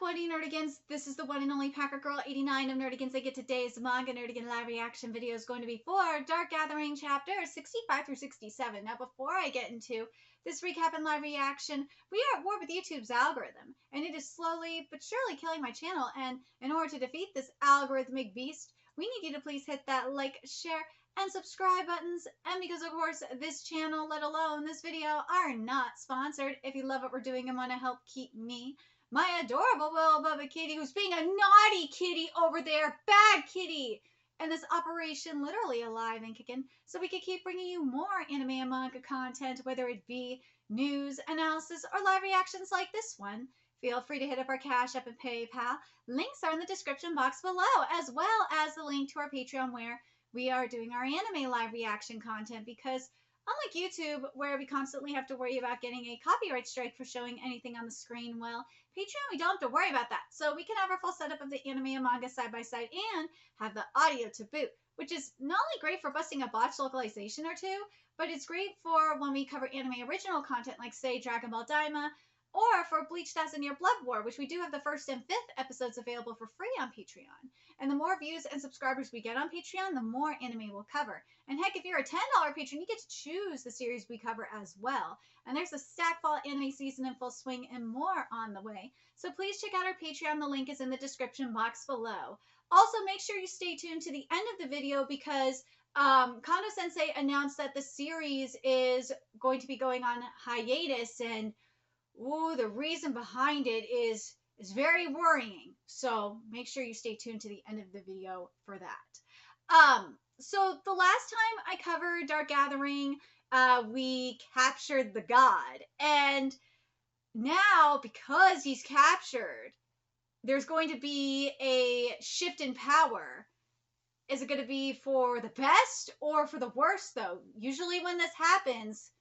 What do you Nerdigans? This is the one and only Packer Girl 89 of Nerdigans. I get today's manga Nerdigan live reaction video is going to be for Dark Gathering chapters 65 through 67. Now, before I get into this recap and live reaction, we are at war with YouTube's algorithm, and it is slowly but surely killing my channel. And in order to defeat this algorithmic beast, we need you to please hit that like, share, and subscribe buttons. And because, of course, this channel, let alone this video, are not sponsored, if you love what we're doing and want to help keep me, my adorable little Bubba kitty, who's being a naughty kitty over there, bad kitty, and this operation literally alive and kicking, so we can keep bringing you more anime and manga content, whether it be news, analysis, or live reactions like this one. Feel free to hit up our Cash App and PayPal. Links are in the description box below, as well as the link to our Patreon where we are doing our anime live reaction content, because unlike YouTube, where we constantly have to worry about getting a copyright strike for showing anything on the screen, well, Patreon, we don't have to worry about that. So we can have our full setup of the anime and manga side by side and have the audio to boot, which is not only great for busting a botched localization or two, but it's great for when we cover anime original content like, say, Dragon Ball Daima, or for Bleach 1000-Year Blood War, which we do have the 1st and 5th episodes available for free on Patreon. And the more views and subscribers we get on Patreon, the more anime we'll cover. And heck, if you're a $10 patron, you get to choose the series we cover as well. And there's a Stackfall anime season in full swing and more on the way. So please check out our Patreon. The link is in the description box below. Also, make sure you stay tuned to the end of the video because Kondo Sensei announced that the series is going to be going on hiatus, and ooh, the reason behind it is very worrying. So make sure you stay tuned to the end of the video for that. So the last time I covered Dark Gathering, we captured the god. And now, because he's captured, there's going to be a shift in power. Is it going to be for the best or for the worst, though? Usually when this happens,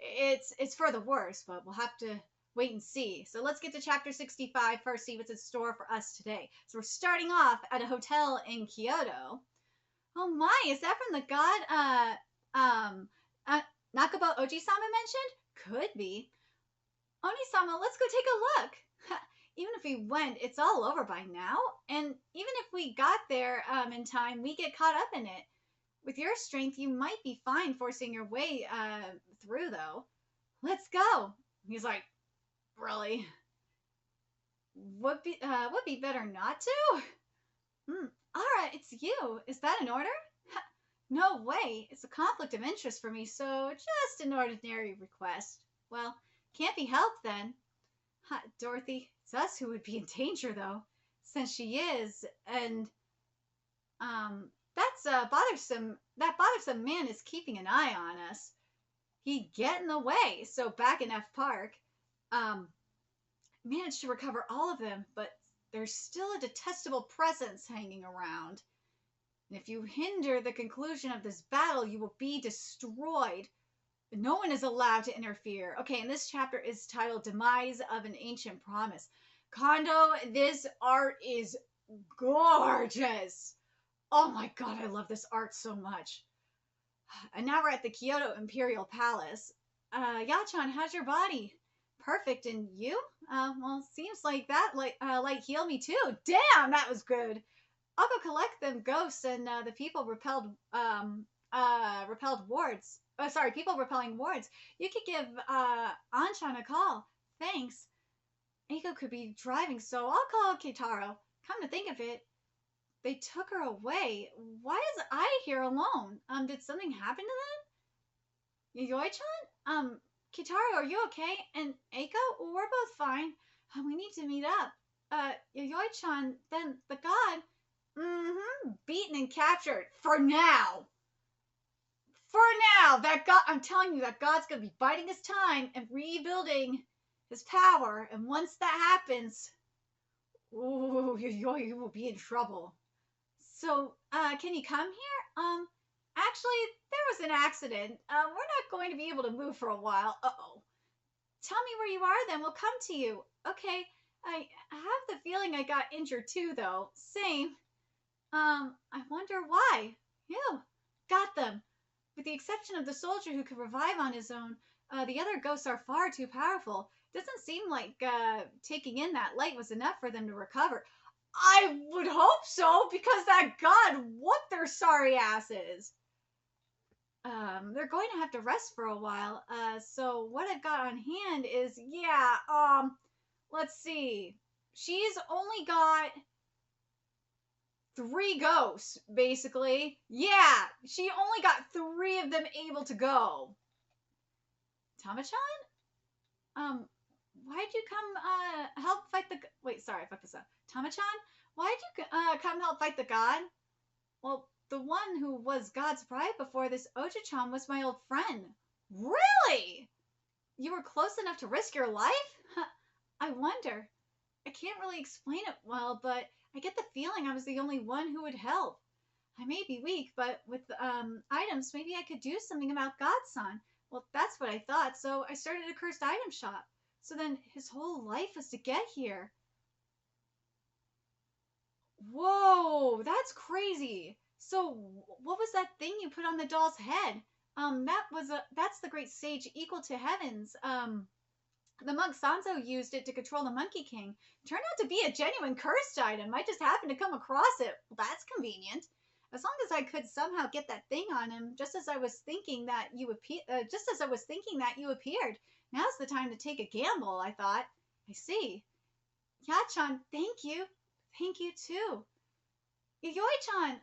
it's for the worst, but we'll have to wait and see. So let's get to chapter 65 first, see what's in store for us today. So we're starting off at a hotel in Kyoto. Oh my, is that from the god Nakabo Oji-sama mentioned? Could be. Oni-sama, let's go take a look. Even if we went, it's all over by now. And even if we got there in time, we get caught up in it. With your strength, you might be fine forcing your way through, though. Let's go. He's like, really? Would be better not to? Alright, it's you. Is that an order? No way. It's a conflict of interest for me, so just an ordinary request. Well, can't be helped then. Dorothy, it's us who would be in danger, though, since she is, and, that's bothersome. That bothersome man is keeping an eye on us. He'd get in the way, so back in F Park, managed to recover all of them, but there's still a detestable presence hanging around. And if you hinder the conclusion of this battle, you will be destroyed. No one is allowed to interfere. Okay, and this chapter is titled Demise of an Ancient Promise. Kondo, this art is gorgeous. Oh my god, I love this art so much. And now we're at the Kyoto Imperial Palace. Yachan, how's your body? Perfect, and you? Well, seems like that light healed me too. Damn, that was good. I'll go collect them ghosts and the people repelled wards. Oh, sorry, people repelling wards. You could give Anshan a call. Thanks. Eiko could be driving, so I'll call Kitaro. Come to think of it, they took her away. Why is I here alone? Did something happen to them? Yayoi-chan? Kitaro, are you okay? And Eiko? We're both fine. We need to meet up. Yayoi-chan, then the god? Beaten and captured. For now. For now. That god, I'm telling you, that god's gonna be biding his time and rebuilding his power. And once that happens, ooh, Yayoi will be in trouble. So, can you come here? Actually, there was an accident. We're not going to be able to move for a while. Uh-oh. Tell me where you are, then we'll come to you. Okay, I have the feeling I got injured too, though. Same. I wonder why. You got them. With the exception of the soldier who could revive on his own, the other ghosts are far too powerful. Doesn't seem like taking in that light was enough for them to recover. I would hope so, because that god whooped their sorry asses. They're going to have to rest for a while. So what I've got on hand is, yeah, let's see. She's only got 3 ghosts, basically. Yeah, she only got 3 of them able to go. Tama-chan? Why'd you come, help fight the... Wait, sorry, I fucked this up. Tama-chan? Why'd you, come help fight the god? Well, the one who was God's bride before this Oja-chan was my old friend. Really? You were close enough to risk your life? I wonder. I can't really explain it well, but I get the feeling I was the only one who would help. I may be weak, but with items, maybe I could do something about Godson. Well, that's what I thought, so I started a cursed item shop. So then his whole life was to get here. Whoa, that's crazy. So what was that thing you put on the doll's head? That's the great sage equal to heavens. The monk Sanzo used it to control the Monkey King. Turned out to be a genuine cursed item. I just happened to come across it. Well, that's convenient. As long as I could somehow get that thing on him, just as I was thinking that you appeared. Now's the time to take a gamble, I thought. I see. Ya-chan, thank you. Thank you too. Yayoi-chan,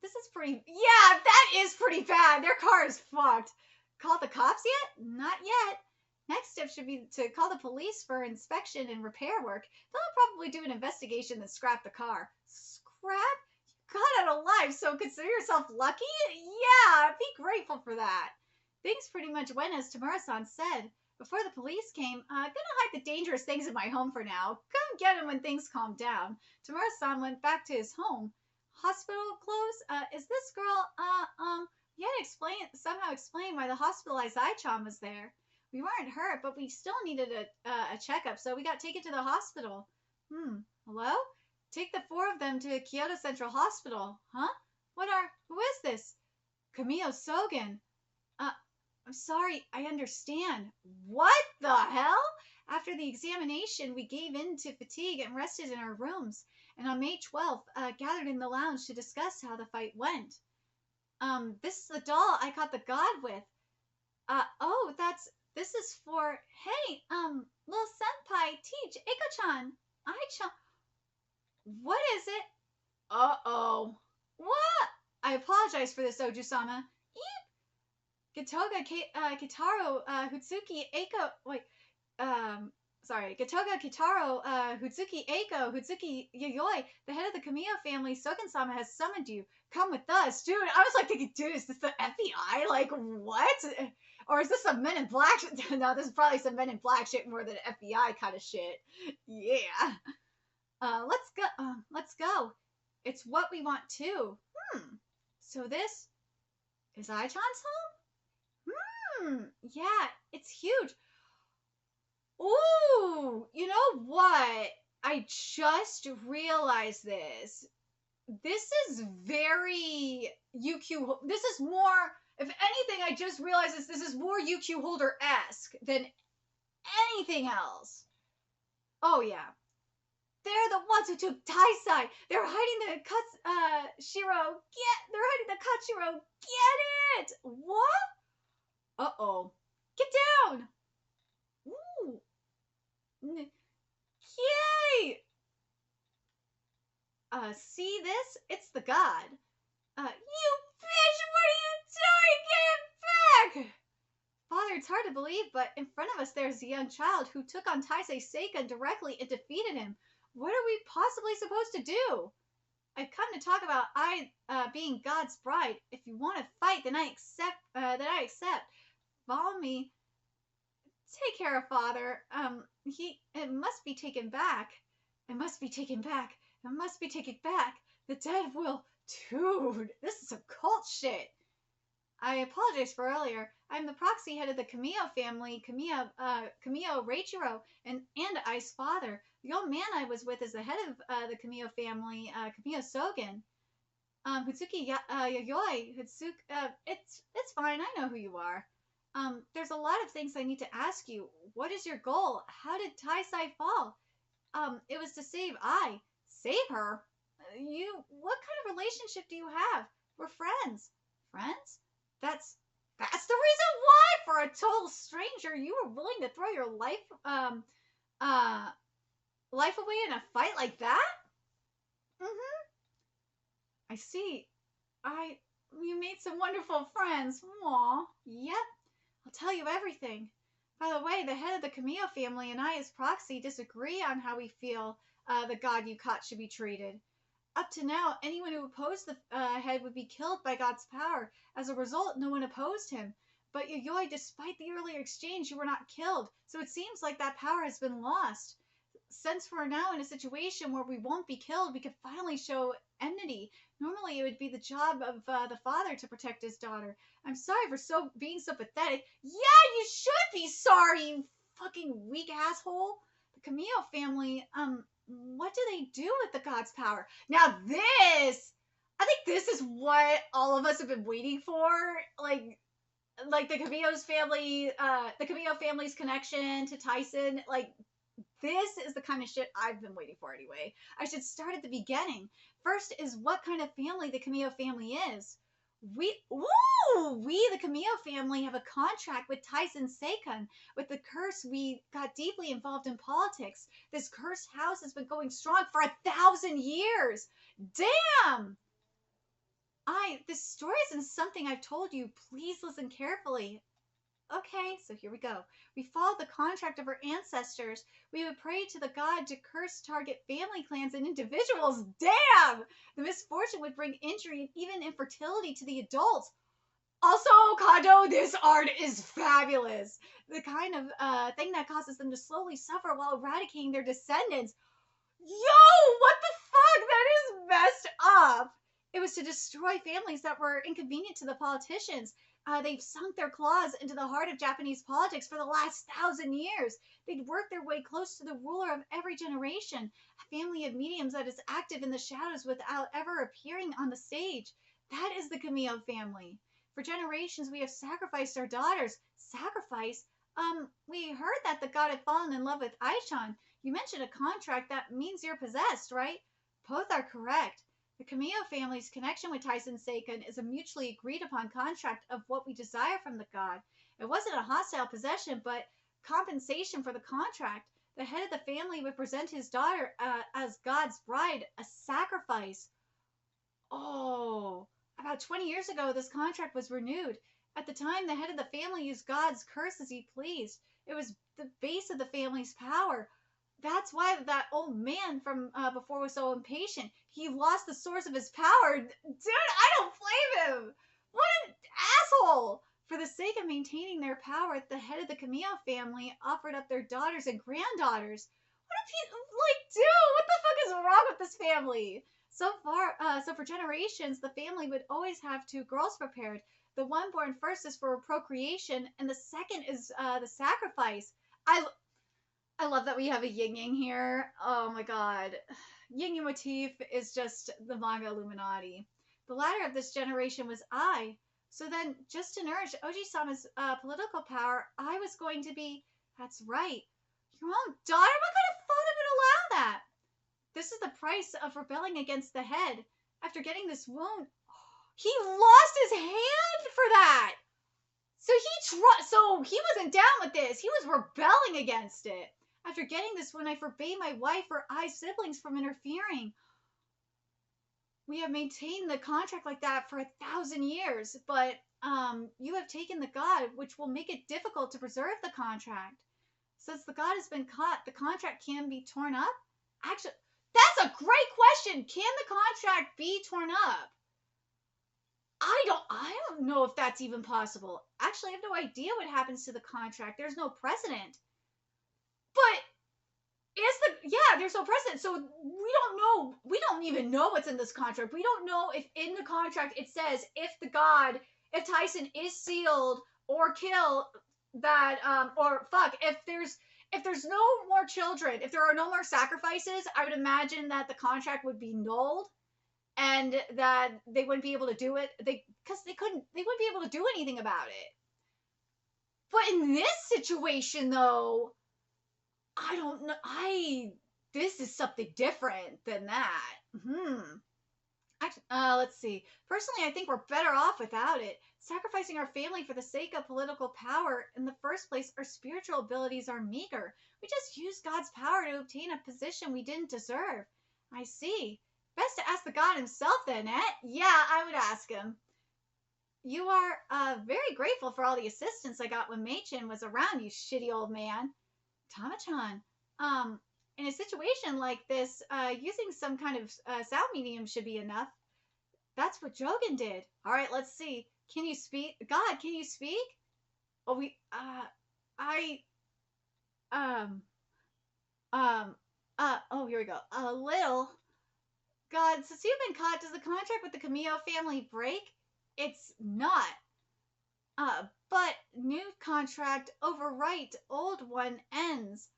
this is pretty... Yeah, that is pretty bad. Their car is fucked. Called the cops yet? Not yet. Next step should be to call the police for inspection and repair work. They'll probably do an investigation and scrap the car. Scrap? You got out alive, so consider yourself lucky? Yeah, be grateful for that. Things pretty much went as Tamura-san said. Before the police came, I'm gonna hide the dangerous things in my home for now. Come get him when things calm down. Tamura-san went back to his home. Hospital clothes? Is this girl, you had to somehow explain why the hospitalized Ai-chan was there. We weren't hurt, but we still needed a checkup, so we got taken to the hospital. Hello? Take the 4 of them to Kyoto Central Hospital. Huh? Who is this? Kamiyo Sogen. I'm sorry, I understand. What the hell? After the examination, we gave in to fatigue and rested in our rooms. And on May 12th, gathered in the lounge to discuss how the fight went. This is the doll I caught the god with. This is for, hey, little senpai, teach, Eiko-chan, Ai-chan. What is it? Uh-oh. What? I apologize for this, Oju-sama. Gatoga Kitaro Hutsuki Eiko. Gatoga Kitaro Hutsuki Eiko Hutsuki Yayoi, the head of the Kamiyo family, Soken-sama has summoned you. Come with us, dude. I was like thinking, dude, is this the FBI? Like, what? Or is this some Men in Black shit? No, this is probably some Men in Black shit more than FBI kind of shit. Yeah. Let's go. It's what we want too. So this is Ai-chan's home? Yeah, it's huge. Ooh, you know what? I just realized this. This is very UQ. This is more, if anything, I just realized this is more UQ Holder-esque than anything else. Oh, yeah. They're the ones who took Taisai. They're hiding the Katsushiro. They're hiding the Katsushiro. Get it? What? Uh-oh. Get down! Ooh. Yay! See this? It's the god. You bitch! What are you doing? Get it back! Father, it's hard to believe, but in front of us there's a young child who took on Taisei Seiken directly and defeated him. What are we possibly supposed to do? I've come to talk about being God's bride. If you want to fight, then I accept. Follow me. Take care of Father. It must be taken back. It must be taken back. It must be taken back. The dead will... Dude, this is some cult shit. I apologize for earlier. I'm the proxy head of the Kamiyo family, Kamiyo Reichiro, and Ai's father. The old man I was with is the head of the Kamiyo family, Kamiyo Sogen. Hutsuki Yayoi, it's fine, I know who you are. There's a lot of things I need to ask you. What is your goal? How did Tai fall? It was to save I. Save her? What kind of relationship do you have? We're friends. Friends? That's the reason why, for a total stranger, you were willing to throw your uh, life away in a fight like that? Mm-hmm. I see. You made some wonderful friends. Aw. Yep. I'll tell you everything. By the way, the head of the Camille family and I, as proxy, disagree on how we feel the god you caught should be treated. Up to now, anyone who opposed the head would be killed by God's power. As a result, no one opposed him. But Yayoi, despite the earlier exchange, you were not killed, so it seems like that power has been lost. Since we're now in a situation where we won't be killed, we could finally show enmity. Normally, it would be the job of the father to protect his daughter. I'm sorry for being so pathetic. Yeah, you should be sorry, you fucking weak asshole. The Camille family, what do they do with the god's power? Now I think this is what all of us have been waiting for. Like the Camille family's connection to Tyson. Like, this is the kind of shit I've been waiting for anyway. I should start at the beginning. First is what kind of family the Camille family is. We, the Camille family, have a contract with Tyson Seikun. With the curse, we got deeply involved in politics. This cursed house has been going strong for 1,000 years. Damn! This story isn't something I've told you. Please listen carefully. Okay, so here we go. We followed the contract of our ancestors. We would pray to the god to curse target family clans and individuals. Damn! The misfortune would bring injury and even infertility to the adults. Also, Kado, this art is fabulous. The kind of thing that causes them to slowly suffer while eradicating their descendants. Yo, what the fuck? That is messed up. It was to destroy families that were inconvenient to the politicians. They've sunk their claws into the heart of Japanese politics for the last 1,000 years. They'd worked their way close to the ruler of every generation, a family of mediums that is active in the shadows without ever appearing on the stage. That is the Camille family. For generations, we have sacrificed our daughters. Sacrifice? We heard that the god had fallen in love with Aishan. You mentioned a contract. That means you're possessed, right? Both are correct. The Camille family's connection with Tyson Seikun is a mutually agreed upon contract of what we desire from the god. It wasn't a hostile possession, but compensation for the contract. The head of the family would present his daughter as God's bride, a sacrifice. Oh, about 20 years ago, this contract was renewed. At the time, the head of the family used God's curse as he pleased. It was the base of the family's power. That's why that old man from before was so impatient. He lost the source of his power. Dude, I don't blame him. What an asshole. For the sake of maintaining their power, the head of the Camille family offered up their daughters and granddaughters. What if he, dude, what the fuck is wrong with this family? So for generations, the family would always have two girls prepared. The one born first is for procreation, and the second is the sacrifice. I love that we have a yin-yang here. Oh my god. Yin-yang motif is just the manga Illuminati. The latter of this generation was I. So then, just to nourish Oji-sama's political power, I was going to be... That's right. Your own daughter? What kind of father would allow that? This is the price of rebelling against the head. After getting this wound, he lost his hand for that! So he wasn't down with this. He was rebelling against it. After getting this wound, I forbade my wife or I siblings from interfering. We have maintained the contract like that for 1,000 years, but you have taken the god, which will make it difficult to preserve the contract. Since the god has been caught, the contract can be torn up? Actually, that's a great question. Can the contract be torn up? I don't know if that's even possible. Actually, I have no idea what happens to the contract. There's no precedent. But there's no precedent. So we don't know. We don't even know what's in this contract. We don't know if in the contract it says if Tyson is sealed or killed, that if there's no more children, if there are no more sacrifices, I would imagine that the contract would be nulled and that they wouldn't be able to do it. They wouldn't be able to do anything about it. But in this situation, though, I don't know. This is something different than that. Let's see. Personally, I think we're better off without it. Sacrificing our family for the sake of political power. In the first place, our spiritual abilities are meager. We just used God's power to obtain a position we didn't deserve. I see. Best to ask the God himself then, eh? Yeah, I would ask him. You are very grateful for all the assistance I got when Machen was around, you shitty old man. Tama-chan, in a situation like this, using some kind of sound medium should be enough. That's what Jogan did. All right, let's see. Can you speak? God, can you speak? Oh, here we go. A little. God, since you've been caught, does the contract with the Camillo family break? It's not. But new contract overwrite, old one ends.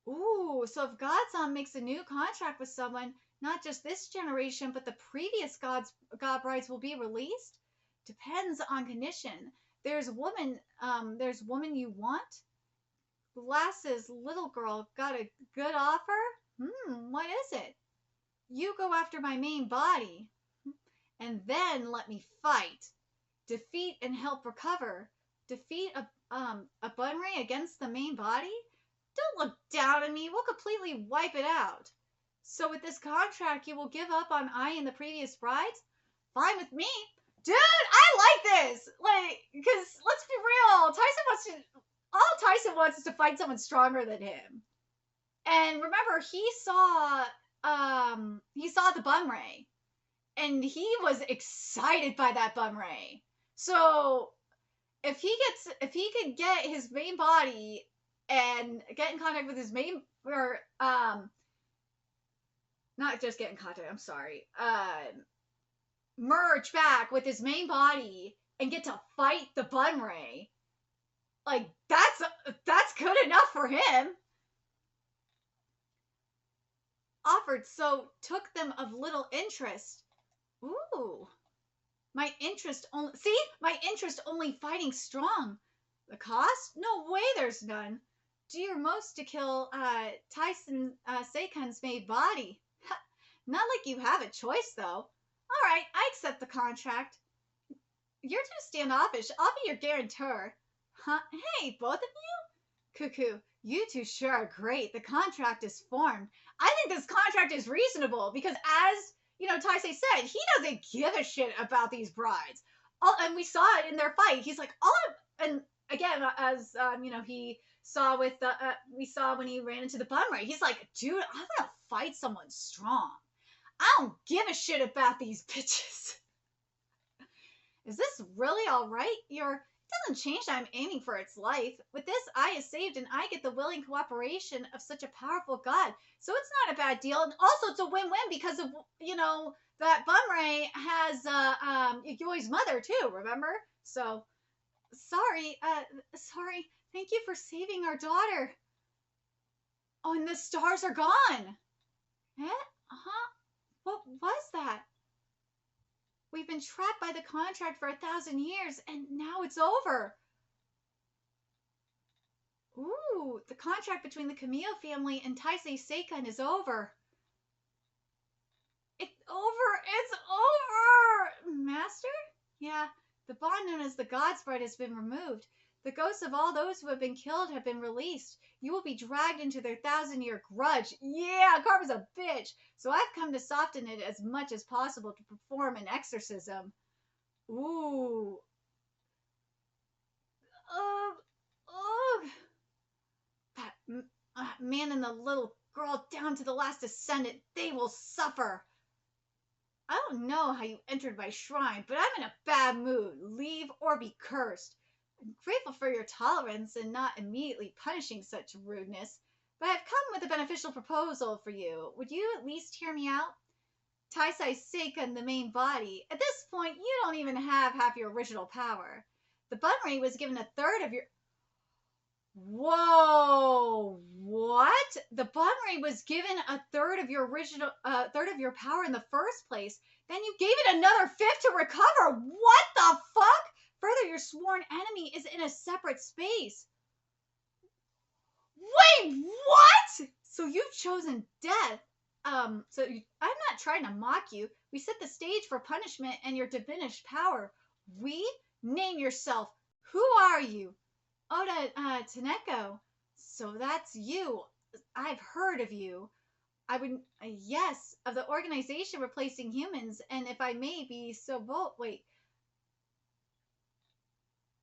Ooh, so if Godson makes a new contract with someone, not just this generation, but the previous God brides will be released? Depends on condition. There's woman you want? Glasses, little girl, got a good offer? What is it? You go after my main body, and then let me fight. Defeat and help recover. Defeat a Bunray against the main body? Don't look down on me. We'll completely wipe it out. So with this contract, you will give up on I and the previous brides? Fine with me. Dude, I like this. Like, because let's be real. Tyson wants is to fight someone stronger than him. And remember, he saw the Bunray. And he was excited by that Bunray. So if he could get his main body and get in contact with his main, or not just get in contact, I'm sorry, merge back with his main body and get to fight the Bunray, like that's good enough for him. Offered, so took them of little interest. Ooh. My interest only fighting strong. The cost? No way there's none. Do your most to kill Tyson Seikan's maid body. Not like you have a choice, though. All right, I accept the contract. You're too standoffish. I'll be your guarantor. Huh? Hey, both of you? Cuckoo, you two sure are great. The contract is formed. I think this contract is reasonable because, as Taisei said, he doesn't give a shit about these brides. And we saw it in their fight. He's like, and again, as he saw with we saw when he ran into the Bunray. He's like, dude, I'm gonna fight someone strong. I don't give a shit about these bitches. Is this really all right? It doesn't change that I'm aiming for its life. With this, I is saved, and I get the willing cooperation of such a powerful god. So it's not a bad deal. And also, it's a win-win because of, that Bunray has Yoi's mother, too, remember? So, sorry. Thank you for saving our daughter. Oh, and the stars are gone. What was that? We've been trapped by the contract for 1,000 years, and now it's over. Ooh, the contract between the Camillo family and Taisei Seikan is over. It's over! Master? Yeah, the bond known as the God's Bride has been removed. The ghosts of all those who have been killed have been released. You will be dragged into their 1,000-year grudge. Yeah, karma's a bitch. So I've come to soften it as much as possible to perform an exorcism. Ooh. That man and the little girl down to the last descendant, they will suffer. I don't know how you entered my shrine, but I'm in a bad mood. Leave or be cursed. I'm grateful for your tolerance and not immediately punishing such rudeness, but I've come with a beneficial proposal for you. Would you at least hear me out? Taisei Seikan, the main body. At this point, you don't even have half your original power. The Bunray was given 1/3 of your... Whoa! What? The Bunray was given 1/3 of your original... 1/3 of your power in the first place. Then you gave it another 1/5 to recover. What the fuck? Further, your sworn enemy is in a separate space. Wait, what? So you've chosen death. I'm not trying to mock you. We set the stage for punishment and your diminished power. We? Name yourself. Who are you? Oda Taneko. So that's you. I've heard of you. I would, yes, of the organization replacing humans, and if I may be so bold, wait,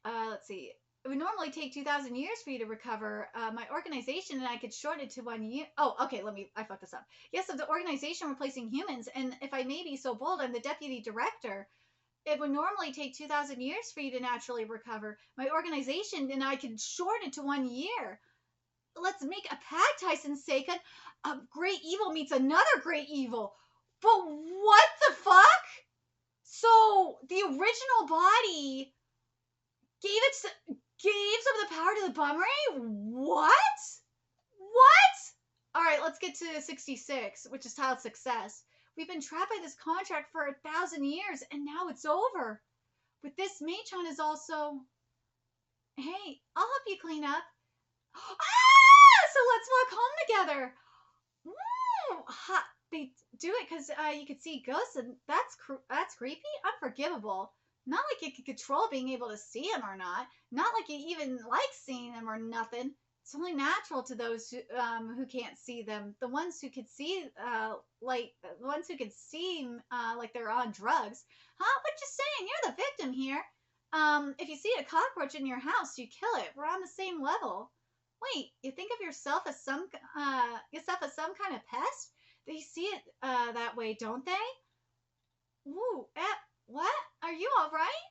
let's see. It would normally take 2,000 years for you to recover. My organization and I could shorten it to 1 year. Oh, okay, I fucked this up. Yes, of the organization replacing humans, and if I may be so bold, I'm the deputy director. It would normally take 2,000 years for you to naturally recover. My organization and I could shorten it to 1 year. Let's make a pact, Tyson Seiken. A great evil meets another great evil. But what the fuck? So the original body gave some of the power to the bum ray? What? What? All right, let's get to 66, which is titled Success. We've been trapped by this contract for 1,000 years, and now it's over. With this, Mei-chan is also... Hey, I'll help you clean up. So let's walk home together. Woo! They do it because you could see ghosts, and that's creepy, unforgivable. Not like you could control being able to see them or not. Not like you even like seeing them or nothing. It's only natural to those who can't see them. The ones who could see, like they're on drugs. Huh? What you saying? You're the victim here. If you see a cockroach in your house, you kill it. We're on the same level. Wait, you think of yourself as some kind of pest? They see it that way, don't they? Ooh, what? Are you all right?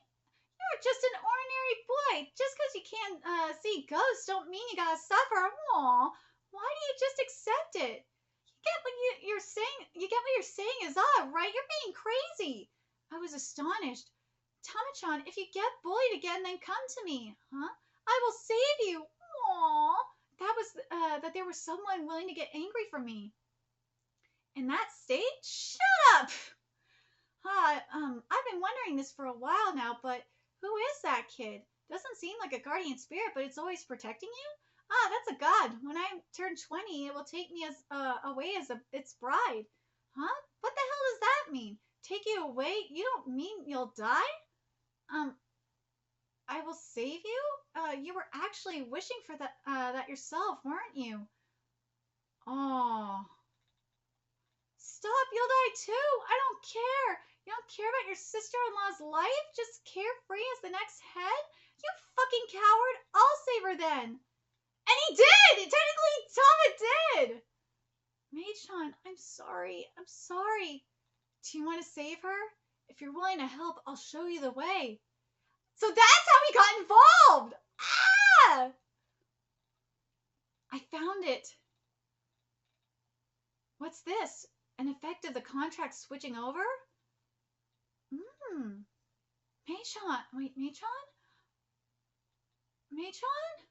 You're just an ordinary boy. Just because you can't see ghosts don't mean you gotta suffer. Aw, why do you just accept it? You get what you're saying. You get what you're saying is odd, right? You're being crazy. I was astonished. Tama-chan, if you get bullied again, then come to me. Huh? I will save you. Aww. That was that there was someone willing to get angry for me. In that state? Shut up! I've been wondering this for a while now, but who is that kid? Doesn't seem like a guardian spirit, but it's always protecting you? That's a god. When I turn 20, it will take me as away as its bride. Huh? What the hell does that mean? Take you away? You don't mean you'll die? I will save you? You were actually wishing for that yourself, weren't you? Oh. Stop, you'll die too. I don't care. You don't care about your sister-in-law's life? Just carefree as the next head? You fucking coward. I'll save her then. And he did! Technically, Tama did! Mei-chan, I'm sorry. I'm sorry. Do you want to save her? If you're willing to help, I'll show you the way. So that's how we got involved! Ah! I found it. What's this? An effect of the contract switching over? Mei-chan. Wait, Mei-chan? Mei-chan?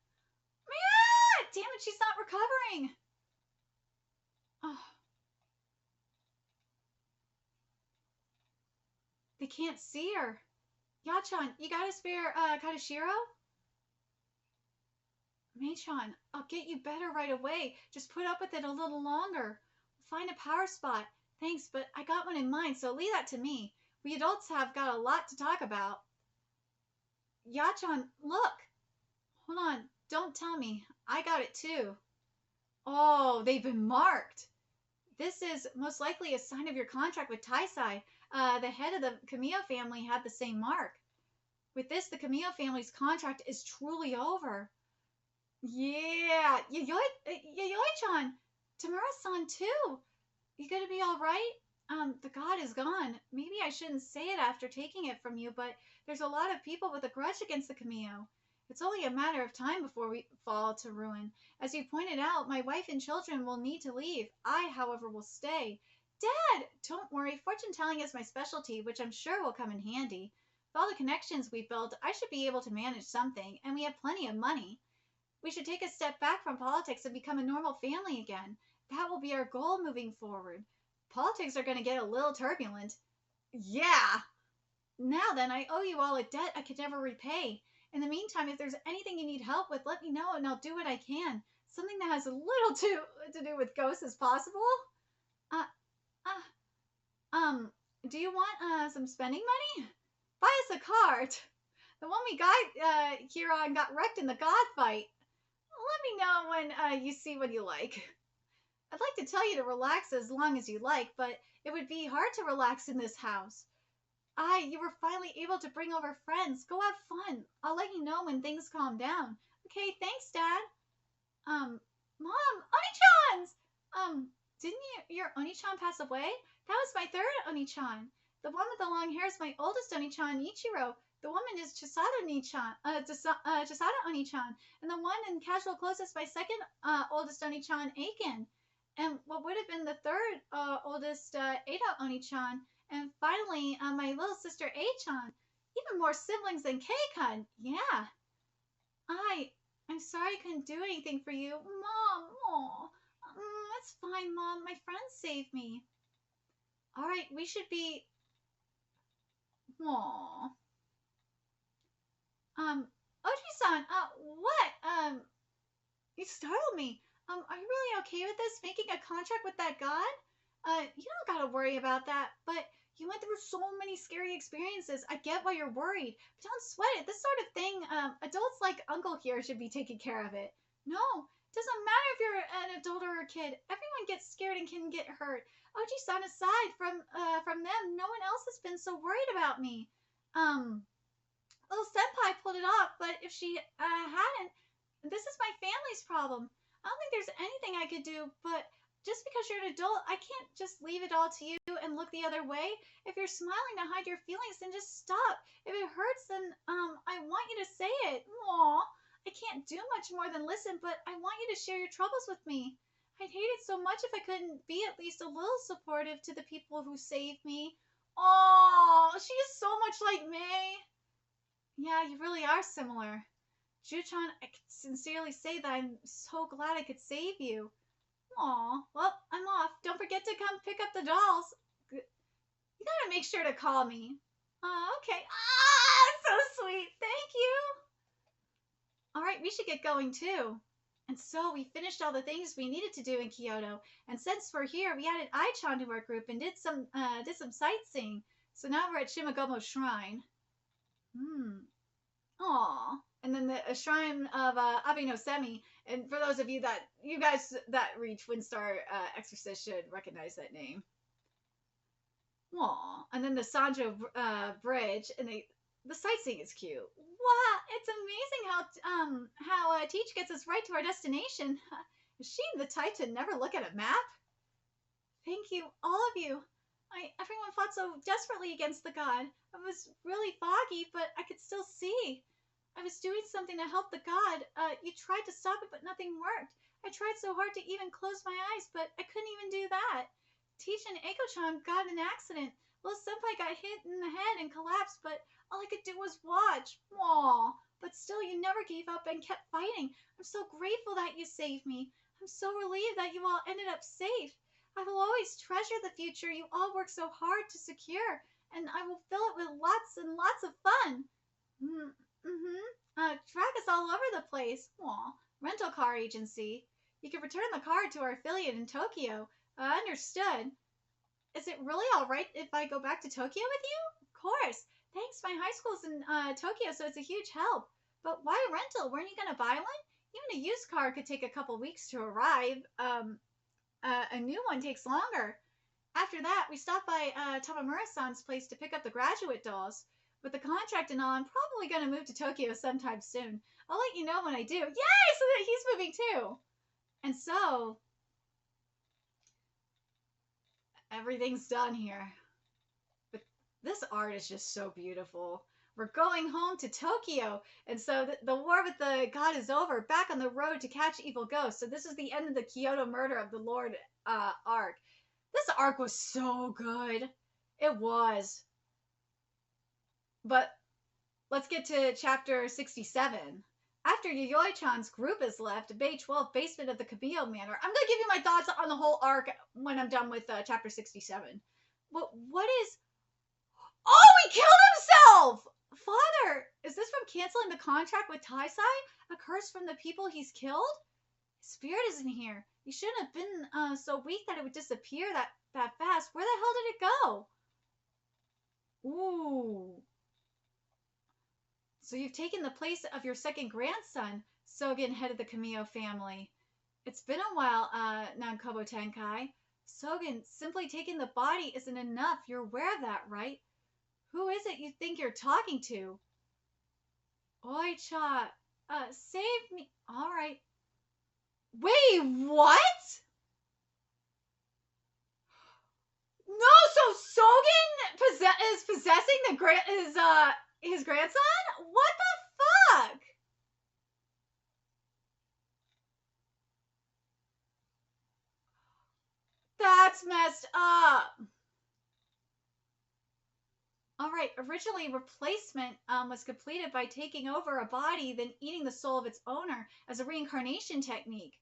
Damn it, she's not recovering. Oh. They can't see her. Ya-chan, you got a spare Katashiro? Mei-chan, I'll get you better right away. Just put up with it a little longer. We'll find a power spot. Thanks, but I got one in mind, so leave that to me. We adults have got a lot to talk about. Ya-chan, look. Hold on, don't tell me. I got it too. Oh, they've been marked. This is most likely a sign of your contract with Taisai. The head of the Kamiya family had the same mark. With this, the Kamiya family's contract is truly over. Yeah, Yayoi-chan, Tamura-san too. You gonna be all right? The god is gone. Maybe I shouldn't say it after taking it from you, but there's a lot of people with a grudge against the Kamiyo. It's only a matter of time before we fall to ruin. As you pointed out, my wife and children will need to leave. I, however, will stay. Dad! Don't worry, fortune-telling is my specialty, which I'm sure will come in handy. With all the connections we've built, I should be able to manage something, and we have plenty of money. We should take a step back from politics and become a normal family again. That will be our goal moving forward. Politics are going to get a little turbulent. Yeah! Now then, I owe you all a debt I could never repay. In the meantime, if there's anything you need help with, let me know and I'll do what I can. Something that has a little to do with ghosts is possible. Uh, do you want some spending money? Buy us a cart. The one we got here on got wrecked in the god fight. Let me know when you see what you like. I'd like to tell you to relax as long as you like, but it would be hard to relax in this house. You were finally able to bring over friends. Go have fun. I'll let you know when things calm down. Okay, thanks, Dad. Mom, Oni-chan's! Didn't your Oni-chan pass away? That was my third Oni-chan. The one with the long hair is my oldest Oni-chan, Ichiro. The woman is Chisada Oni-chan, Chisada Oni-chan. And the one in casual clothes is my second oldest Oni-chan, Aiken. And what would have been the third oldest Ada Oni-chan. And finally, my little sister A-chan. Even more siblings than K-kun. Yeah. I'm sorry I couldn't do anything for you. Mom, aw. That's fine, Mom. My friends saved me. All right, we should be... Aw. Oji-san, what? You startled me. Are you really okay with this? Making a contract with that god? You don't gotta worry about that, but you went through so many scary experiences. I get why you're worried, but don't sweat it. This sort of thing, adults like Uncle here should be taking care of it. No, it doesn't matter if you're an adult or a kid. Everyone gets scared and can get hurt. Oji-san aside, from them, no one else has been so worried about me. Little senpai pulled it off, but if she hadn't, this is my family's problem. I don't think there's anything I could do, but just because you're an adult, I can't just leave it all to you and look the other way. If you're smiling to hide your feelings, then just stop. If it hurts, then I want you to say it. Aw, I can't do much more than listen, but I want you to share your troubles with me. I'd hate it so much if I couldn't be at least a little supportive to the people who saved me. Oh, she is so much like me. Yeah, you really are similar. Ju-chan, I can sincerely say that I'm so glad I could save you. Aw, well, I'm off. Don't forget to come pick up the dolls. You gotta make sure to call me. Okay. So sweet. Thank you. All right, we should get going too. And so we finished all the things we needed to do in Kyoto. And since we're here, we added Ai-chan to our group and did some sightseeing. So now we're at Shimagomo Shrine. Aw. And then the shrine of Abe no Semi. And for those of you guys that read Twin Star Exorcist should recognize that name. Aw. And then the Sanjo Bridge. And the sightseeing is cute. Wow, it's amazing how Teach gets us right to our destination. Is she the type to never look at a map? Thank you, all of you. Everyone fought so desperately against the god. It was really foggy, but I could still see. I was doing something to help the god. You tried to stop it, but nothing worked. I tried so hard to even close my eyes, but I couldn't even do that. Teach and Eiko-chan got in an accident. Little senpai got hit in the head and collapsed, but all I could do was watch. Aww. But still, you never gave up and kept fighting. I'm so grateful that you saved me. I'm so relieved that you all ended up safe. I will always treasure the future you all worked so hard to secure, and I will fill it with lots and lots of fun. Track us all over the place. Aw, rental car agency. You can return the car to our affiliate in Tokyo. Understood. Is it really all right if I go back to Tokyo with you? Of course. Thanks, my high school's in Tokyo, so it's a huge help. But why rental? Weren't you going to buy one? Even a used car could take a couple weeks to arrive. A new one takes longer. After that, we stopped by Tamamura-san's place to pick up the graduate dolls. With the contract and all, I'm probably going to move to Tokyo sometime soon. I'll let you know when I do. Yay! So that he's moving too. And so, everything's done here. But this art is just so beautiful. We're going home to Tokyo. And so the war with the god is over. Back on the road to catch evil ghosts. So this is the end of the Kyoto murder of the Lord arc. This arc was so good. It was. But let's get to chapter 67. After Yayoi-chan's group is left, Bay 12 basement of the Camille Manor. I'm going to give you my thoughts on the whole arc when I'm done with chapter 67. What is... Oh, he killed himself! Father, is this from canceling the contract with Taisai? A curse from the people he's killed? His spirit isn't here. He shouldn't have been so weak that it would disappear that fast. Where the hell did it go? Ooh. So you've taken the place of your second grandson, Sogen, head of the Kamiyo family. It's been a while, Nankobo Tenkai. Sogen, simply taking the body isn't enough. You're aware of that, right? Who is it you think you're talking to? Oi-cha, save me. All right. Wait, what? No, so Sogen is possessing his grandson? What the fuck? That's messed up. All right, originally replacement was completed by taking over a body, then eating the soul of its owner as a reincarnation technique.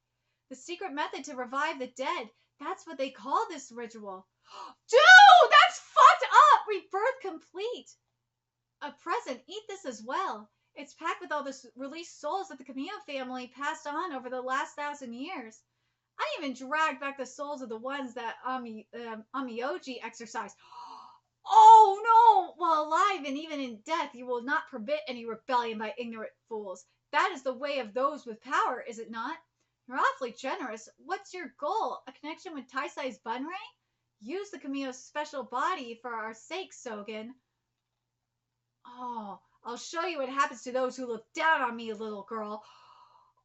The secret method to revive the dead. That's what they call this ritual. Dude, that's fucked up! Rebirth complete. A present, eat this as well. It's packed with all the released souls that the Camille family passed on over the last 1,000 years. I even dragged back the souls of the ones that Amiyoji exercised. Oh no! While alive and even in death, you will not permit any rebellion by ignorant fools. That is the way of those with power, is it not? You're awfully generous. What's your goal? A connection with Taisai's Bunrei? Use the Camille's special body for our sake, Sogen. Oh, I'll show you what happens to those who look down on me, little girl.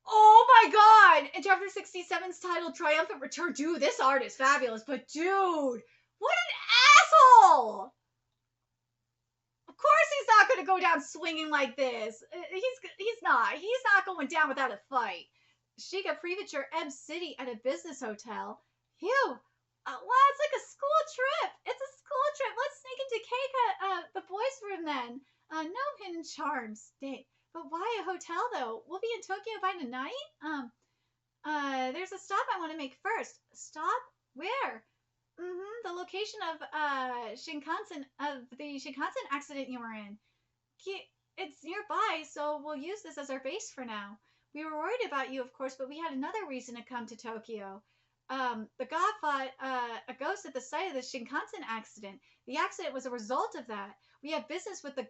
Oh my god! In chapter 67's titled Triumphant Return. Dude, this art is fabulous, but dude, what an asshole! Of course he's not going to go down swinging like this. He's not. He's not going down without a fight. Shiga prefecture M City at a business hotel. Phew. Well, it's like a school trip. It's a school trip. Let's sneak into Keika, the boys' room then. No hidden charms. Dang. But why a hotel though? We'll be in Tokyo by tonight. There's a stop I want to make first. Stop? Where? The location of the Shinkansen accident you were in. It's nearby, so we'll use this as our base for now. We were worried about you, of course, but we had another reason to come to Tokyo. The god fought a ghost at the site of the Shinkansen accident. The accident was a result of that. We have business with the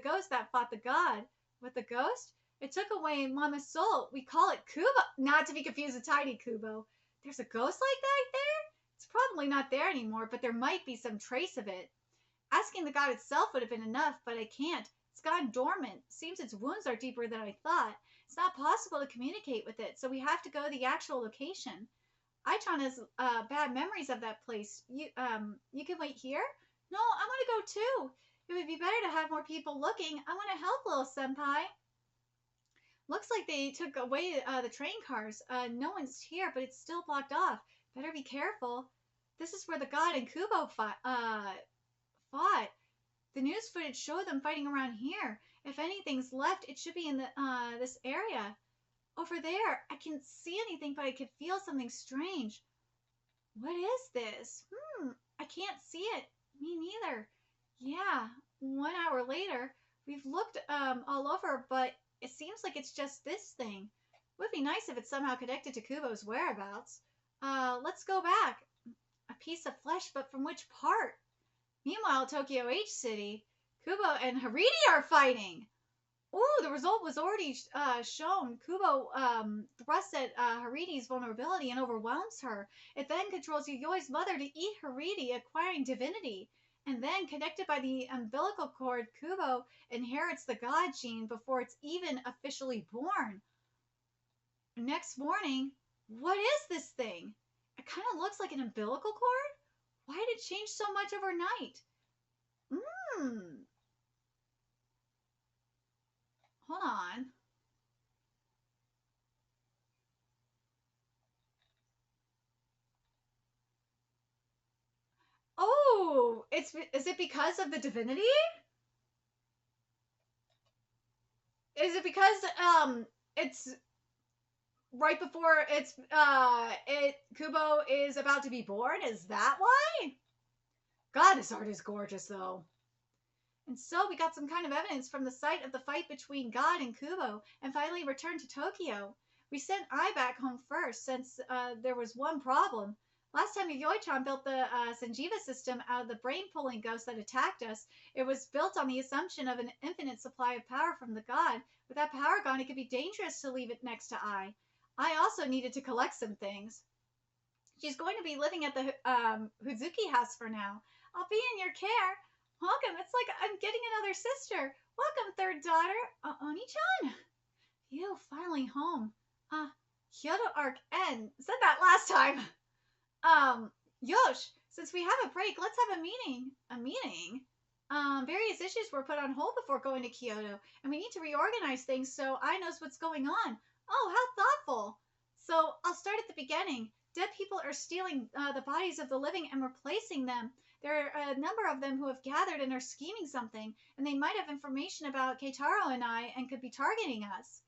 ghost that fought the god. With the ghost? It took away Mama's soul. We call it Kubo, not to be confused with Tiny Kubo. There's a ghost like that there? It's probably not there anymore, but there might be some trace of it. Asking the god itself would have been enough, but I can't. It's gone dormant. Seems its wounds are deeper than I thought. It's not possible to communicate with it, so we have to go to the actual location. Aichon has bad memories of that place. You can wait here? No, I want to go too. It would be better to have more people looking. I want to help little senpai. Looks like they took away the train cars. No one's here, but it's still blocked off. Better be careful. This is where the god and Kubo fought. The news footage showed them fighting around here. If anything's left, it should be in this area. Over there, I can't see anything, but I can feel something strange. What is this? I can't see it. Me neither. Yeah, 1 hour later, we've looked all over, but it seems like it's just this thing. Would be nice if it's somehow connected to Kubo's whereabouts. Let's go back. A piece of flesh, but from which part? Meanwhile, Tokyo H City, Kubo and Haridi are fighting. Ooh, the result was already shown. Kubo thrusts at Haridi's vulnerability and overwhelms her. It then controls Yayoi's mother to eat Haridi, acquiring divinity. And then, connected by the umbilical cord, Kubo inherits the god gene before it's even officially born. Next morning, what is this thing? It kind of looks like an umbilical cord? Why did it change so much overnight? Hold on. Oh, is it because of the divinity? Is it because it's right before Kubo is about to be born? Is that why? God, this art is gorgeous though. And so we got some kind of evidence from the site of the fight between God and Kubo, and finally returned to Tokyo. We sent Ai back home first, since there was one problem. Last time Yoichan built the Sanjiva system out of the brain-pulling ghost that attacked us, it was built on the assumption of an infinite supply of power from the god. With that power gone, it could be dangerous to leave it next to Ai. I also needed to collect some things. She's going to be living at the Huzuki house for now. I'll be in your care. Welcome. It's like I'm getting another sister. Welcome, third daughter. Oni-chan? You, finally home. Kyoto Arc N. Said that last time. Yosh, since we have a break, let's have a meeting. A meeting? Various issues were put on hold before going to Kyoto, and we need to reorganize things so I knows what's going on. Oh, how thoughtful. So, I'll start at the beginning. Dead people are stealing the bodies of the living and replacing them. There are a number of them who have gathered and are scheming something, and they might have information about Keitaro and I and could be targeting us.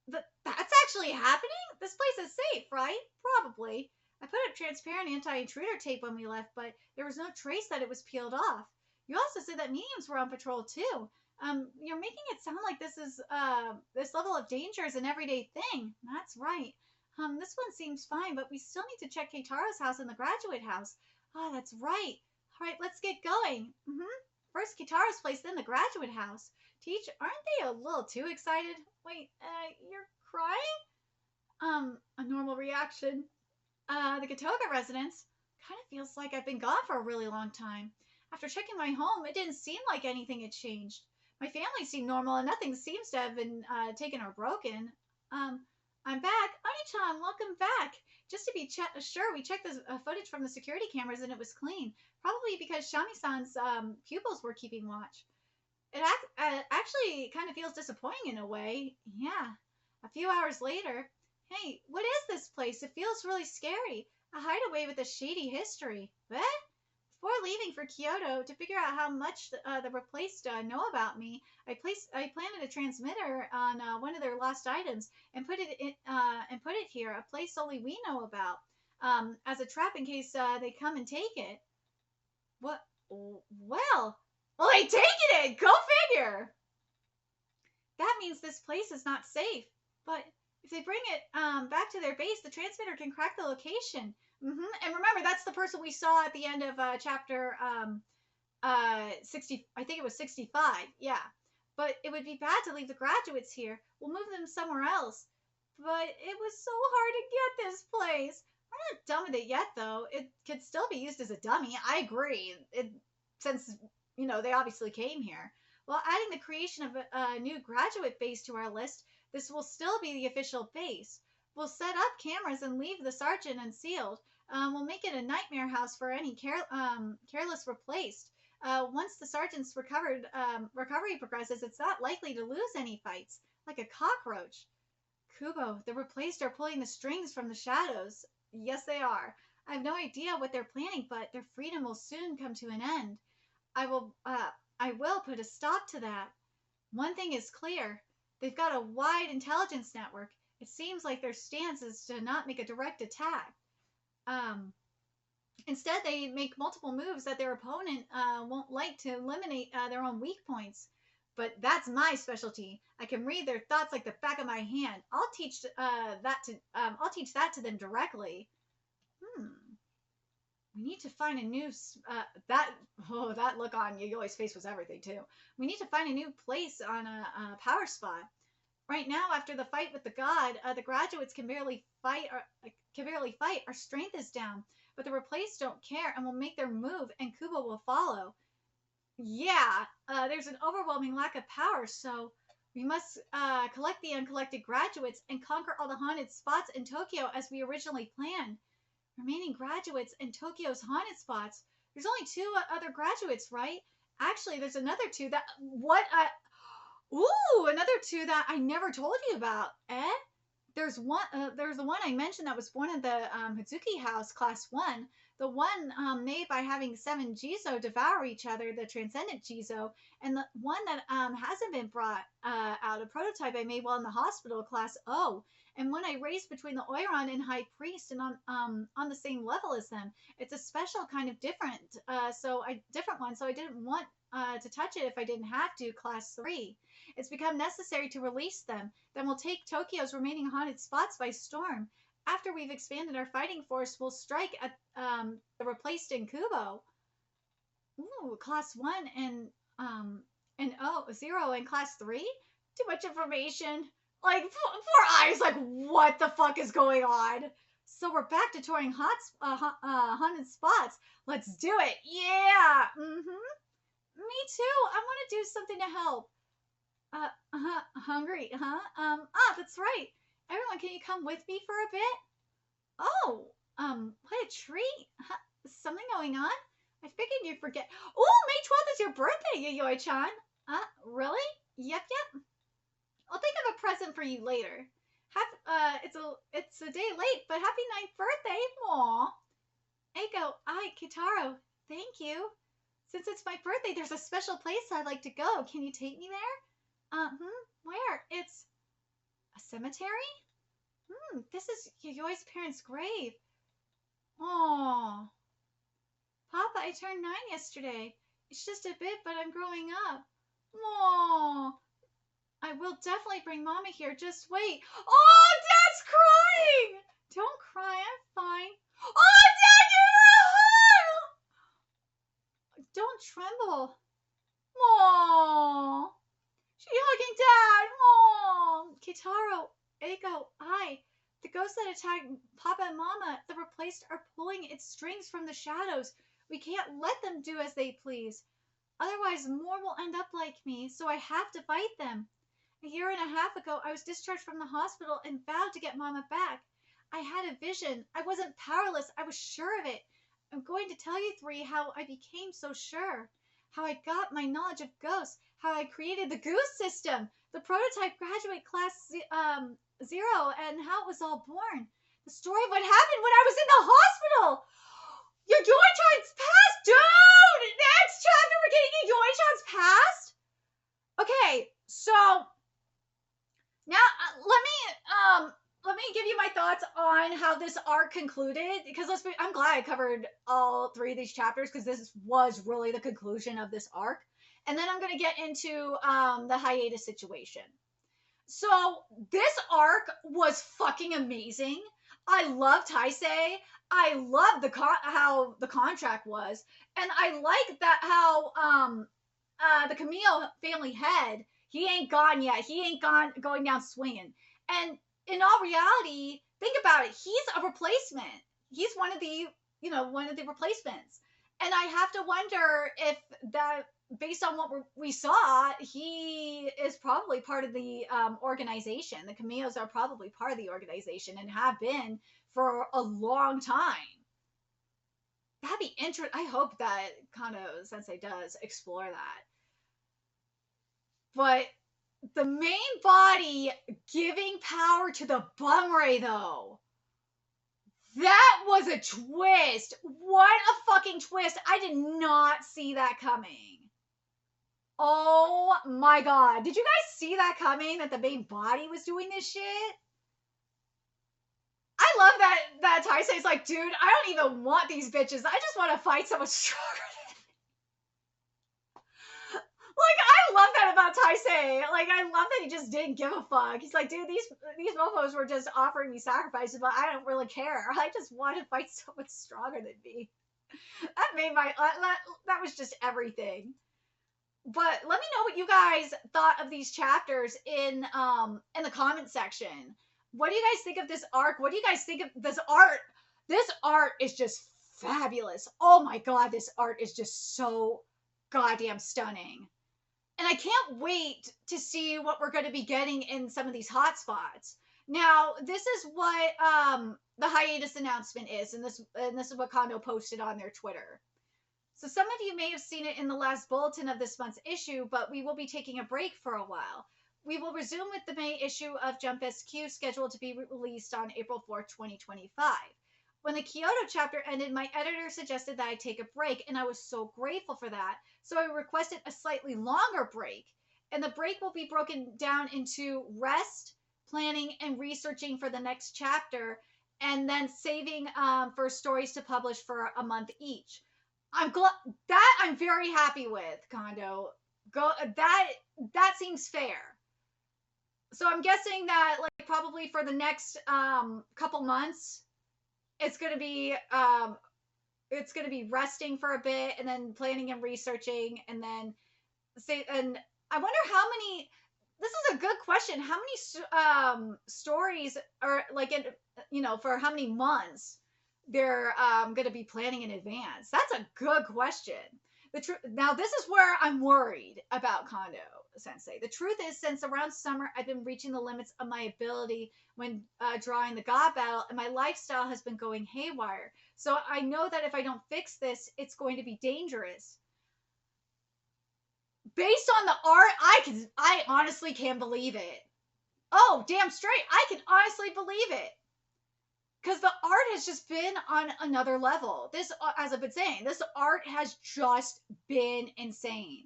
That's actually happening? This place is safe, right? Probably. I put up transparent anti-intruder tape when we left, but there was no trace that it was peeled off. You also said that mediums were on patrol too. You're making it sound like this level of danger is an everyday thing. That's right. This one seems fine, but we still need to check Keitaro's house and the graduate house. Oh, that's right. All right, let's get going. First Keitaro's place, then the graduate house. Teach, aren't they a little too excited? Wait, you're crying? A normal reaction. The Katoga residence kind of feels like I've been gone for a really long time. After checking my home, it didn't seem like anything had changed. My family seemed normal and nothing seems to have been taken or broken. I'm back. Oni-chan, welcome back. Just to be sure, we checked the footage from the security cameras and it was clean. Probably because Shami-san's pupils were keeping watch. It actually kind of feels disappointing in a way. Yeah. A few hours later, hey, what is this place? It feels really scary. A hideaway with a shady history. What? Before leaving for Kyoto, to figure out how much the replaced know about me, I planted a transmitter on one of their lost items and put it here, a place only we know about, as a trap in case they come and take it. What? Well, they taken it. Go figure. That means this place is not safe. But if they bring it back to their base, the transmitter can crack the location. And remember, that's the person we saw at the end of chapter 60. I think it was 65. Yeah. But it would be bad to leave the graduates here. We'll move them somewhere else. But it was so hard to get this place. We're not done with it yet, though. It could still be used as a dummy. I agree. Since, they obviously came here. While adding the creation of a new graduate base to our list, this will still be the official base. We'll set up cameras and leave the sergeant unsealed. We'll make it a nightmare house for any careless replaced. Once the sergeant's recovery progresses, it's not likely to lose any fights, like a cockroach. Kubo, the replaced are pulling the strings from the shadows. Yes, they are. I have no idea what they're planning, but their freedom will soon come to an end. I will put a stop to that. One thing is clear. They've got a wide intelligence network. It seems like their stance is to not make a direct attack. Instead, they make multiple moves that their opponent won't like to eliminate their own weak points. But that's my specialty. I can read their thoughts like the back of my hand. I'll teach that to them directly. We need to find a new that look on Yoyoi's face was everything too. We need to find a new place on a power spot. Right now, after the fight with the god, the graduates can barely fight. Our strength is down, but the replaced don't care and will make their move, and Kubo will follow. Yeah, there's an overwhelming lack of power, so we must collect the uncollected graduates and conquer all the haunted spots in Tokyo as we originally planned. Remaining graduates in Tokyo's haunted spots. There's only 2 other graduates, right? Actually, there's another 2 that... another 2 that I never told you about. There's the one I mentioned that was born in the Hazuki house, class 1. The one made by having 7 Jizo devour each other, the transcendent Jizo. And the one that hasn't been brought out, a prototype I made while in the hospital, class O. and one I raised between the Oiron and High Priest and on the same level as them. It's a special kind of different one, so I didn't want to touch it if I didn't have to. Class 3. It's become necessary to release them. Then we'll take Tokyo's remaining haunted spots by storm. After we've expanded our fighting force, we'll strike at the replaced in Kubo. Ooh, class 1 and 0 in class 3? Too much information. Like, poor Eyes, like, what the fuck is going on? So we're back to touring haunted spots. Let's do it. Yeah. Me too. I want to do something to help. Hungry, huh? That's right. Everyone, can you come with me for a bit? Oh, what a treat. Something going on? I figured you'd forget. Oh, May 12th is your birthday, Yayoi-chan. Really? Yep. I'll think of a present for you later. It's a day late, but happy 9th birthday. Aww. Eiko, Kitaro, thank you. Since it's my birthday, there's a special place I'd like to go. Can you take me there? Where? It's a cemetery? This is Yayoi's parents' grave. Aww. Papa, I turned 9 yesterday. It's just a bit, but I'm growing up. Aww. I will definitely bring Mama here. Just wait. Oh, Dad's crying! Don't cry, I'm fine. Oh, Dad, give her a hug! Don't tremble. Aww. She's hugging Dad. Aww. Kitaro, Eiko, the ghosts that attacked Papa and Mama, the replaced, are pulling its strings from the shadows. We can't let them do as they please. Otherwise, more will end up like me, so I have to fight them. A year and a half ago, I was discharged from the hospital and vowed to get Mama back. I had a vision. I wasn't powerless. I was sure of it. I'm going to tell you three how I became so sure. How I got my knowledge of ghosts. How I created the Goose System, the prototype graduate class 0, and how it was all born. The story of what happened when I was in the hospital. Yayoi-chan's past, dude! Next chapter, we're getting Yayoi-chan's past? Okay, so now let me give you my thoughts on how this arc concluded, because I'm glad I covered all 3 of these chapters, because this was really the conclusion of this arc. And then I'm going to get into the hiatus situation. So this arc was fucking amazing. I love Taisei. I love how the contract was, and I like that how the Camille family head, he ain't gone yet. He ain't going down swinging. And in all reality, think about it. He's a replacement. He's one of the replacements. And I have to wonder if that, based on what we saw, he is probably part of the organization. The Camillos are probably part of the organization and have been for a long time. That'd be interesting. I hope that Kano Sensei does explore that. But the main body giving power to the Bumray, though. That was a twist. What a fucking twist. I did not see that coming. Oh my god. Did you guys see that coming? That the main body was doing this shit? I love that Taisei's like, dude, I don't even want these bitches. I just want to fight someone stronger than me. Like, I love that about Taisei. Like, I love that he just didn't give a fuck. He's like, dude, these mofos were just offering me sacrifices, but I don't really care. I just want to fight someone stronger than me. That made that was just everything. But let me know what you guys thought of these chapters in the comment section. What do you guys think of this arc? What do you guys think of this art? This art is just fabulous. Oh my god, this art is just so goddamn stunning. And I can't wait to see what we're going to be getting in some of these hotspots. Now, this is what the hiatus announcement is, and this is what Kondo posted on their Twitter. So some of you may have seen it in the last bulletin of this month's issue, but we will be taking a break for a while. We will resume with the May issue of Jump SQ, scheduled to be released on April 4th, 2025. When the Kyoto chapter ended, my editor suggested that I take a break, and I was so grateful for that. So I requested a slightly longer break, and the break will be broken down into rest, planning and researching for the next chapter, and then saving for stories to publish for a month each. I'm glad that I'm very happy with Kondo. Go that seems fair. So I'm guessing that like probably for the next couple months, it's gonna be resting for a bit and then planning and researching and then say. And I wonder how many. This is a good question. How many stories are like in, for how many months they're going to be planning in advance? That's a good question. Now this is where I'm worried about Kondo Sensei. The truth is, since around summer, I've been reaching the limits of my ability when drawing the God Battle, and my lifestyle has been going haywire. So I know that if I don't fix this, it's going to be dangerous. Based on the art, I honestly can't believe it. Oh, damn straight, I can honestly believe it. Because the art has just been on another level. This, as I've been saying, this art has just been insane.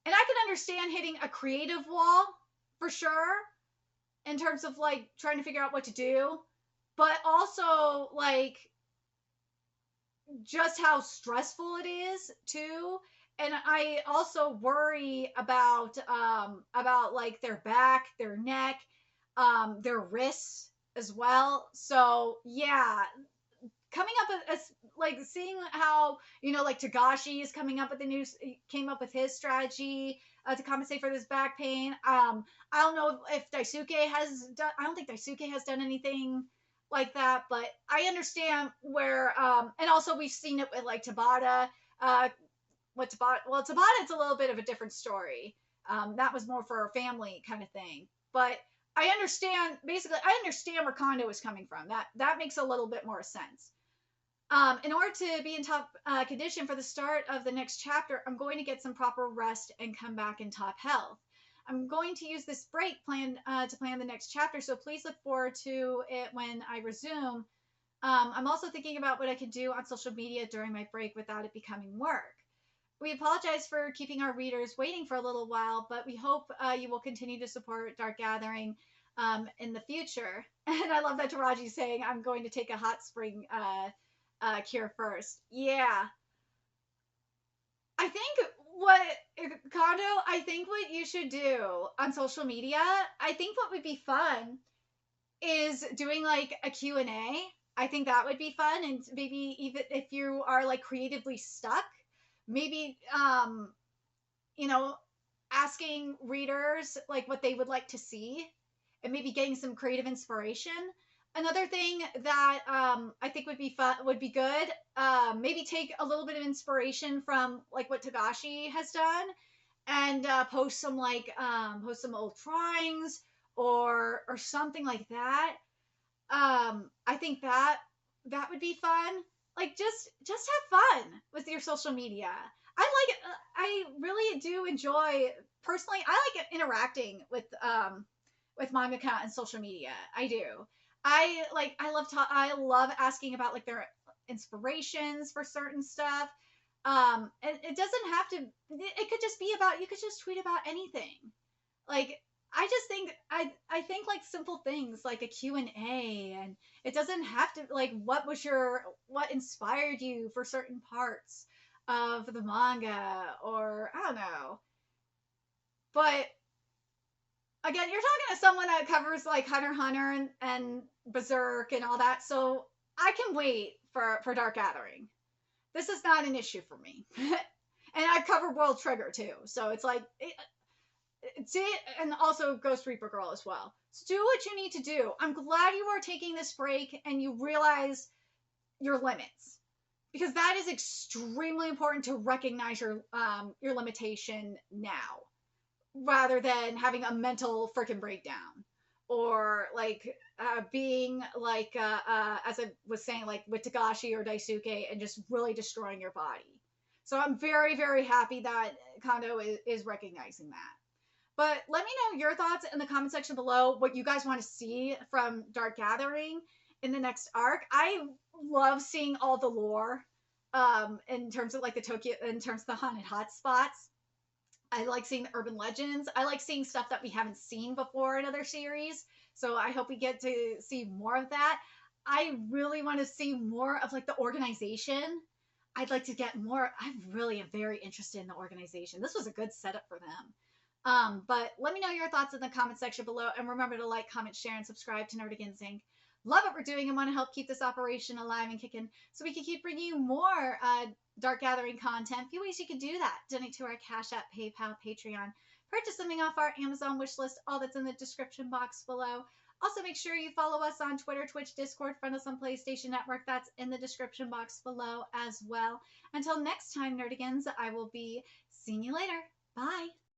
And I can understand hitting a creative wall, for sure, in terms of, like, trying to figure out what to do. But also, like, just how stressful it is, too. And I also worry about like their back, their neck, their wrists as well. So yeah, coming up with like seeing how like Tagashi is came up with his strategy to compensate for this back pain. I don't know if Daisuke has done. I don't think Daisuke has done anything like that, but I understand where. And also we've seen it with like Tabata. Tabata, it's a little bit of a different story. That was more for a family kind of thing. But I understand where Kondo is coming from. That makes a little bit more sense. In order to be in top condition for the start of the next chapter, I'm going to get some proper rest and come back in top health. I'm going to use this break to plan the next chapter, so please look forward to it when I resume. I'm also thinking about what I can do on social media during my break without it becoming work. We apologize for keeping our readers waiting for a little while, but we hope you will continue to support Dark Gathering in the future. And I love that Taraji's saying, I'm going to take a hot spring cure first. Yeah. I think what you should do on social media, I think what would be fun is doing like a Q&A. I think that would be fun. And maybe even if you are like creatively stuck, maybe asking readers like what they would like to see and maybe getting some creative inspiration. Another thing that I think would be good, maybe take a little bit of inspiration from like what Tagashi has done and post some old drawings or something like that. I think that would be fun. Like just have fun with your social media. I really do enjoy, personally, I like interacting with mangaka and social media. I do. I love asking about like their inspirations for certain stuff. And it doesn't have to, it could just be about, you could just tweet about anything. Like I just think I think like simple things like a Q&A, and it doesn't have to like what inspired you for certain parts of the manga, or I don't know. But again, you're talking to someone that covers like Hunter x Hunter and Berserk and all that, so I can wait for Dark Gathering. This is not an issue for me. And I cover World Trigger too, so it's like and also Ghost Reaper Girl as well. So do what you need to do. I'm glad you are taking this break and you realize your limits, because that is extremely important to recognize your limitation now, rather than having a mental freaking breakdown or like being like as I was saying, like with Tagashi or Daisuke, and just really destroying your body. So I'm very, very happy that Kondo is recognizing that. But let me know your thoughts in the comment section below, what you guys want to see from Dark Gathering in the next arc. I love seeing all the lore in terms of like the Tokyo, in terms of the haunted hotspots. I like seeing the urban legends. I like seeing stuff that we haven't seen before in other series. So I hope we get to see more of that. I really want to see more of like the organization. I'd like to get more. I really am very interested in the organization. This was a good setup for them. But let me know your thoughts in the comment section below. And remember to like, comment, share, and subscribe to Nerdigans Inc. Love what we're doing and want to help keep this operation alive and kicking so we can keep bringing you more Dark Gathering content. A few ways you can do that. Donate to our Cash App, PayPal, Patreon. Purchase something off our Amazon wish list. All that's in the description box below. Also, make sure you follow us on Twitter, Twitch, Discord, friend us on PlayStation Network. That's in the description box below as well. Until next time, Nerdigans, I will be seeing you later. Bye.